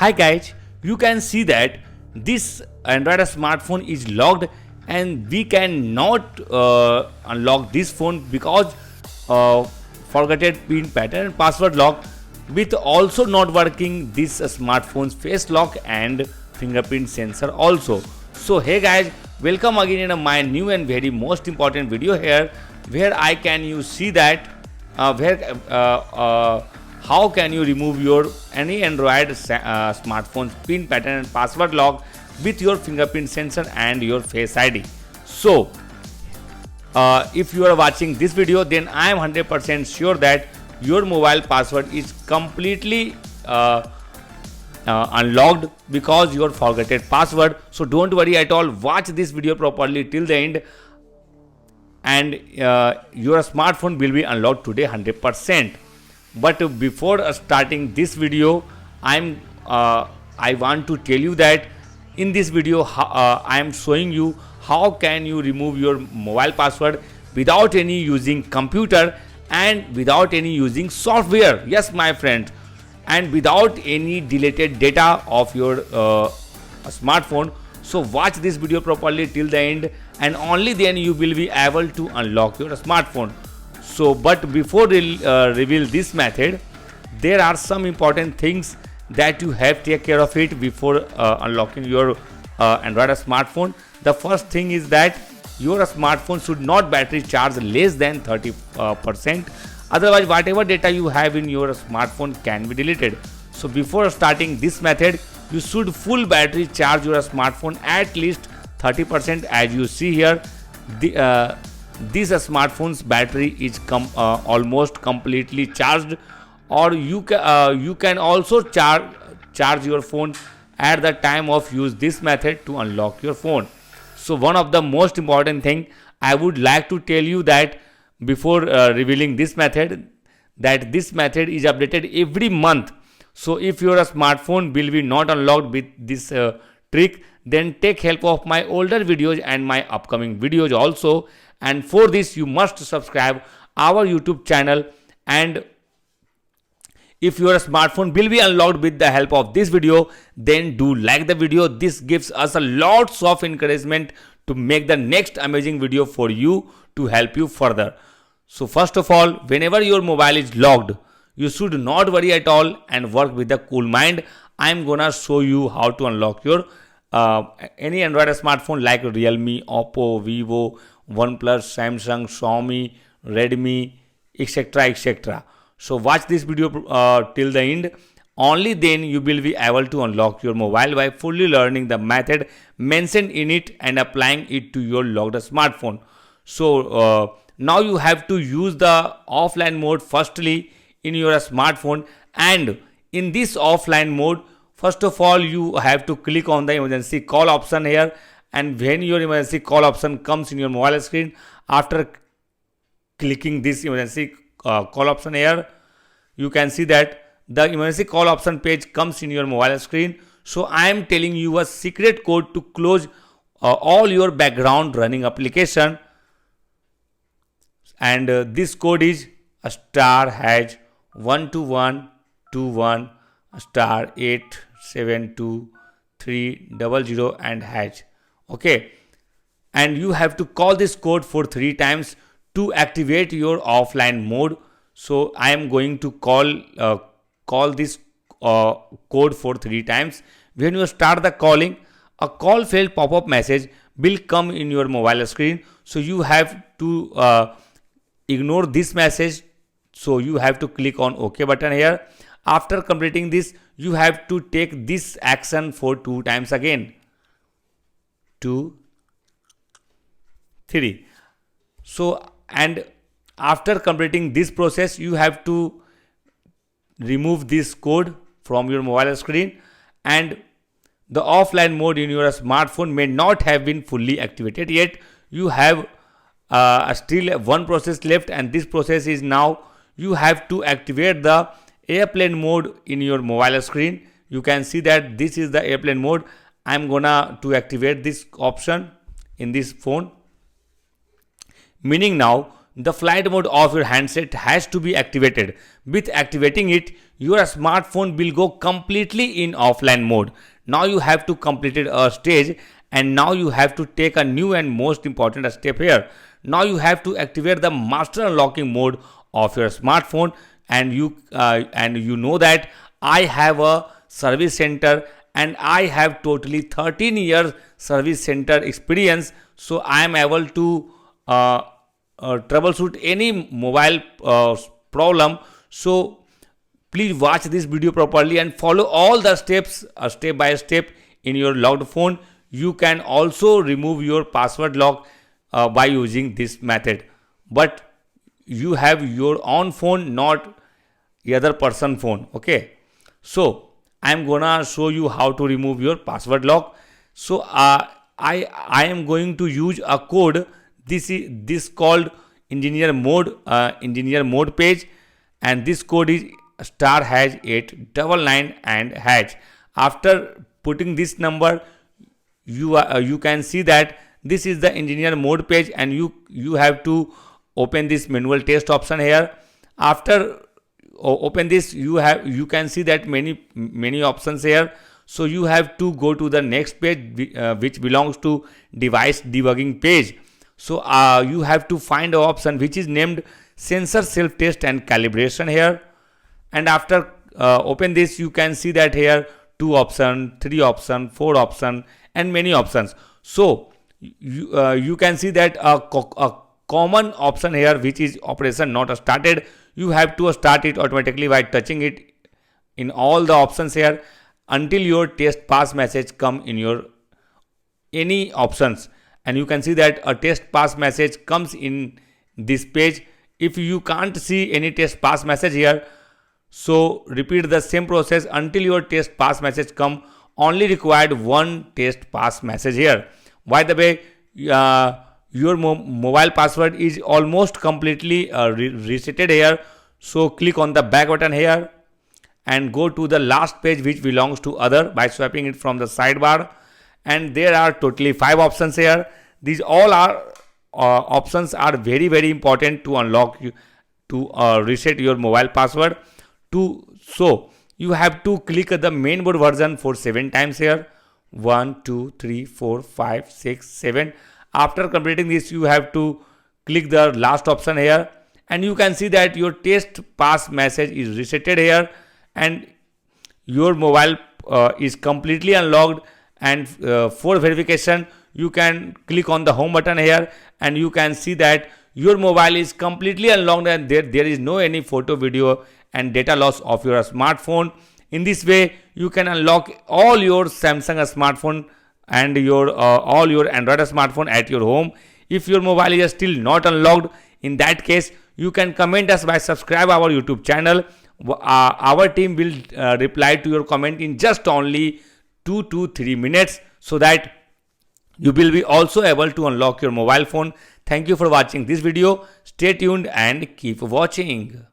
Hi guys, you can see that this Android smartphone is locked and we cannot unlock this phone because forgotten pin pattern and password lock, with also not working this smartphone's face lock and fingerprint sensor also. So hey guys, welcome again in my new and very most important video here, where I can you see that how can you remove your any Android smartphone's pin pattern and password lock with your fingerprint sensor and your face ID. So if you are watching this video, then I am 100% sure that your mobile password is completely unlocked because your forgotten password. So don't worry at all, watch this video properly till the end and your smartphone will be unlocked today 100%. But before starting this video, I want to tell you that in this video I am showing you how can you remove your mobile password without any using computer and without any using software. Yes my friend, and without any deleted data of your smartphone. So watch this video properly till the end and only then you will be able to unlock your smartphone. So but before reveal this method, there are some important things that you have to take care of it before unlocking your Android smartphone. The first thing is that your smartphone should not battery charge less than 30%. Otherwise whatever data you have in your smartphone can be deleted. So before starting this method, you should full battery charge your smartphone at least 30%. As you see here, this smartphone's battery is almost completely charged, or you can also charge your phone at the time of use this method to unlock your phone. So one of the most important thing I would like to tell you that before revealing this method, that this method is updated every month. So if your smartphone will be not unlocked with this trick, then take help of my older videos and my upcoming videos also. And for this you must subscribe our YouTube channel, and if your smartphone will be unlocked with the help of this video, then do like the video. This gives us a lots of encouragement to make the next amazing video for you to help you further. So first of all, whenever your mobile is locked, you should not worry at all and work with a cool mind. I am gonna show you how to unlock your any Android smartphone like Realme, Oppo, Vivo, OnePlus, Samsung, Xiaomi, Redmi, etc, etc. So watch this video till the end. Only then you will be able to unlock your mobile by fully learning the method mentioned in it and applying it to your locked smartphone. So now you have to use the offline mode firstly in your smartphone, and in this offline mode, first of all you have to click on the emergency call option here. And when your emergency call option comes in your mobile screen, after clicking this emergency call option here, you can see that the emergency call option page comes in your mobile screen. So I am telling you a secret code to close all your background running application, and this code is *#12121 *872300 and #. Okay, and you have to call this code for 3 times to activate your offline mode. So I am going to call this code for 3 times. When you start the calling, a call failed pop-up message will come in your mobile screen. So you have to ignore this message. So you have to click on OK button here. After completing this, you have to take this action for 2 times again. 2, 3. So and after completing this process, you have to remove this code from your mobile screen, and the offline mode in your smartphone may not have been fully activated yet. You have still one process left, and this process is now you have to activate the airplane mode in your mobile screen. You can see that this is the airplane mode. I'm gonna to activate this option in this phone, meaning now the flight mode of your handset has to be activated. With activating it, your smartphone will go completely in offline mode. Now you have to complete a stage, and now you have to take a new and most important step here. Now you have to activate the master unlocking mode of your smartphone, and you know that I have a service center and I have totally 13 years service center experience, so I am able to troubleshoot any mobile problem. So please watch this video properly and follow all the steps step by step in your locked phone. You can also remove your password lock by using this method, but you have your own phone, not the other person phone. Okay, so I'm gonna show you how to remove your password lock. So I am going to use a code. This called engineer mode page, and this code is *#899 and #. After putting this number, you can see that this is the engineer mode page, and you have to open this manual test option here. After open this, you can see that many options here. So you have to go to the next page, which belongs to device debugging page. So you have to find an option which is named sensor self test and calibration here. And after open this, you can see that here 2 option, 3 option, 4 option, and many options. So you can see that a common option here, which is operation not started. You have to start it automatically by touching it in all the options here until your test pass message come in your any options. And you can see that a test pass message comes in this page. If you can't see any test pass message here, so repeat the same process until your test pass message come. Only required one test pass message here. By the way, your mobile password is almost completely resetted here. So click on the back button here and go to the last page which belongs to other by swiping it from the sidebar. And there are totally 5 options here. These all are options are very important to unlock to reset your mobile password. So you have to click the mainboard version for 7 times here. 1 2 3 4 5 6 7. After completing this, you have to click the last option here, and you can see that your test pass message is resetted here, and your mobile is completely unlocked. And for verification, you can click on the home button here, and you can see that your mobile is completely unlocked, and there is no any photo, video, and data loss of your smartphone. In this way, you can unlock all your Samsung smartphone and your all your Android smartphone at your home. If your mobile is still not unlocked, in that case, you can comment us by subscribe our YouTube channel. Our team will reply to your comment in just only 2 to 3 minutes, so that you will be also able to unlock your mobile phone. Thank you for watching this video. Stay tuned and keep watching.